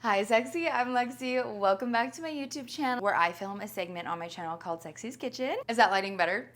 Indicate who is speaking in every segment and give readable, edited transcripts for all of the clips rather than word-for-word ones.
Speaker 1: Hi Sexy, I'm Lexi. Welcome back to my YouTube channel where I film a segment on my channel called Sexy's Kitchen. Is that lighting better?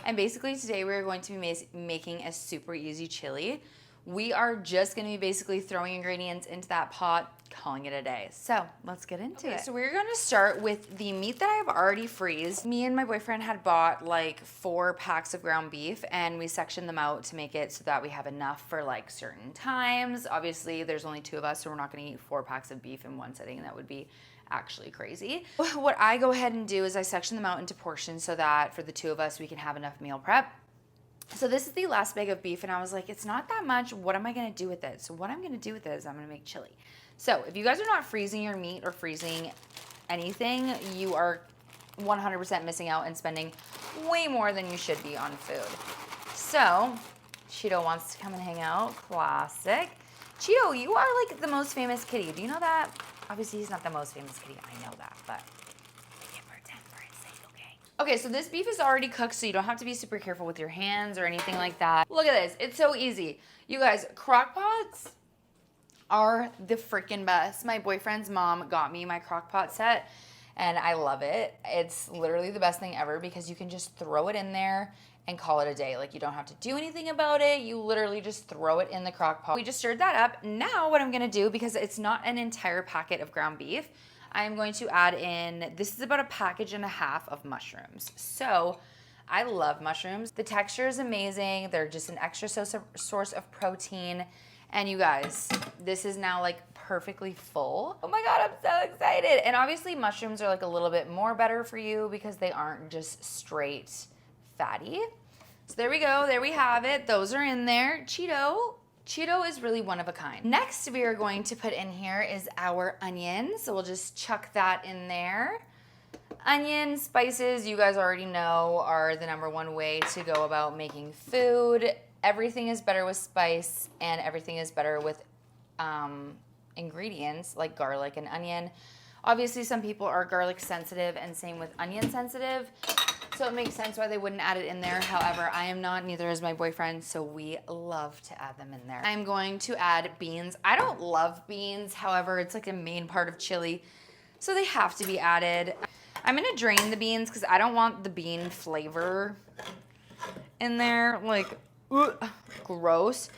Speaker 1: And basically today we're going to be making a super easy chili. We are just going to be basically throwing ingredients into that pot, calling it a day. So let's get into it. So we're going to start with the meat that I've already freezed. Me and my boyfriend had bought like 4 packs of ground beef and we sectioned them out to make it so that we have enough for like certain times. Obviously there's only 2 of us, so we're not going to eat 4 packs of beef in one sitting. That would be actually crazy. What I go ahead and do is I section them out into portions so that for the 2 of us we can have enough meal prep. So this is the last bag of beef and I was like, it's not that much. What am I going to do with it? So what I'm going to do with it is I'm going to make chili. So if you guys are not freezing your meat or freezing anything, you are 100% missing out and spending way more than you should be on food. So Cheeto wants to come and hang out. Classic. Cheeto, you are like the most famous kitty. Do you know that? Obviously he's not the most famous kitty. I know that, but pretend for its sake, okay? Okay, so this beef is already cooked, so you don't have to be super careful with your hands or anything like that. Look at this. It's so easy. You guys, Crockpots are the freaking best. My boyfriend's mom got me my Crockpot set and I love it. It's literally the best thing ever because you can just throw it in there and call it a day. Like you don't have to do anything about it. You literally just throw it in the Crockpot. We just stirred that up. Now what I'm gonna do, because it's not an entire packet of ground beef, I'm going to add in, this is about 1.5 packages of mushrooms. So I love mushrooms. The texture is amazing. They're just an extra source of protein. And you guys, this is now like perfectly full. Oh my God, I'm so excited. And obviously mushrooms are like a little bit more better for you because they aren't just straight fatty. So there we go, there we have it. Those are in there. Cheeto is really one of a kind. Next we are going to put in here is our onions. So we'll just chuck that in there. Onions, spices, you guys already know are the #1 way to go about making food. Everything is better with spice and everything is better with ingredients like garlic and onion. Obviously some people are garlic sensitive and same with onion sensitive. So it makes sense why they wouldn't add it in there. However, I am not, neither is my boyfriend, so we love to add them in there. I'm going to add beans. I don't love beans, however, it's like a main part of chili, so they have to be added. I'm gonna drain the beans because I don't want the bean flavor in there, like, gross.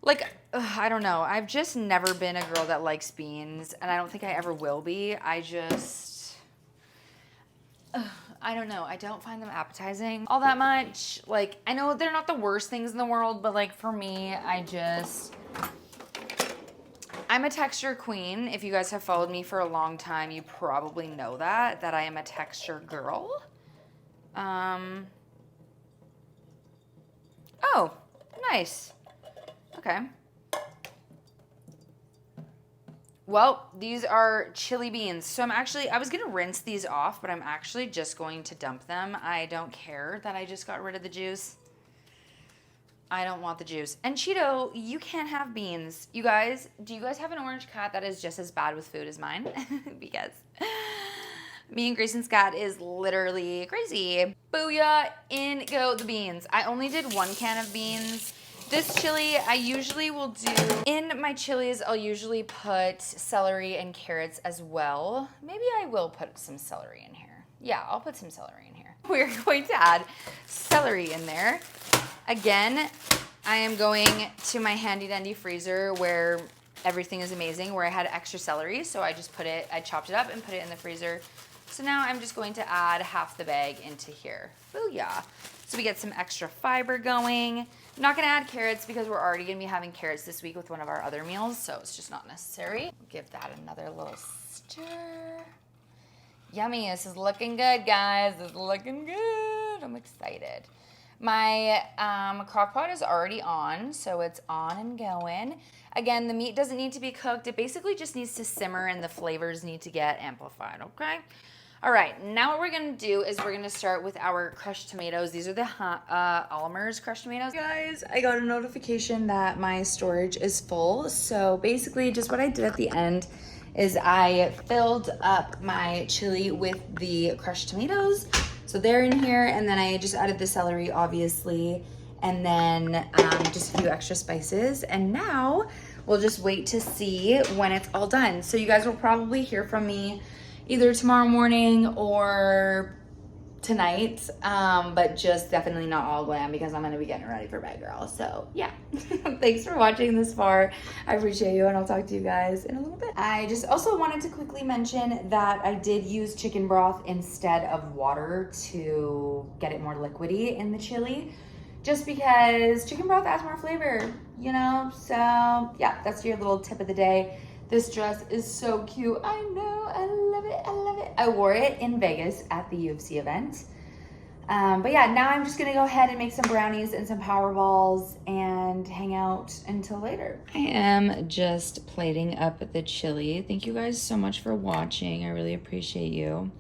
Speaker 1: Like, I don't know. I've just never been a girl that likes beans, and I don't think I ever will be. I don't know. I don't find them appetizing all that much. Like, I know they're not the worst things in the world, but like for me, I'm a texture queen. If you guys have followed me for a long time, you probably know that I am a texture girl. Oh, nice. Okay. Well, these are chili beans. So I was gonna rinse these off, but I'm actually just going to dump them. I don't care that I just got rid of the juice. I don't want the juice. And Cheeto, you can't have beans. You guys, do you guys have an orange cat that is just as bad with food as mine? Because me and Grayson's cat is literally crazy. Booyah, in go the beans. I only did 1 can of beans. This chili, I usually will do, in my chilies, I'll usually put celery and carrots as well. Maybe I will put some celery in here. Yeah, I'll put some celery in here. We're going to add celery in there. Again, I am going to my handy dandy freezer where everything is amazing, where I had extra celery. So I chopped it up and put it in the freezer. So now I'm just going to add half the bag into here. Booyah. So we get some extra fiber going. I'm not gonna add carrots because we're already gonna be having carrots this week with one of our other meals, so it's just not necessary. Give that another little stir. Yummy, this is looking good, guys. This is looking good. I'm excited. My Crockpot is already on, so it's on and going. Again, the meat doesn't need to be cooked. It basically just needs to simmer and the flavors need to get amplified, okay? All right, now what we're gonna do is we're gonna start with our crushed tomatoes. These are the Almer's crushed tomatoes. Guys, I got a notification that my storage is full. So basically just what I did at the end is I filled up my chili with the crushed tomatoes. So they're in here, and then I just added the celery, obviously, and then just a few extra spices. And now we'll just wait to see when it's all done. So you guys will probably hear from me either tomorrow morning or tonight, but just definitely not all glam because I'm gonna be getting ready for bed, girl. So yeah. Thanks for watching this far. I appreciate you, and I'll talk to you guys in a little bit. I just also wanted to quickly mention that I did use chicken broth instead of water to get it more liquidy in the chili, just because chicken broth adds more flavor, you know? So yeah, that's your little tip of the day. This dress is so cute. I know, I love it, I love it. I wore it in Vegas at the UFC event. But yeah, now I'm just gonna go ahead and make some brownies and some power balls and hang out until later. I am just plating up the chili. Thank you guys so much for watching. I really appreciate you.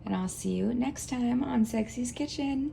Speaker 1: And I'll see you next time on Sexy's Kitchen.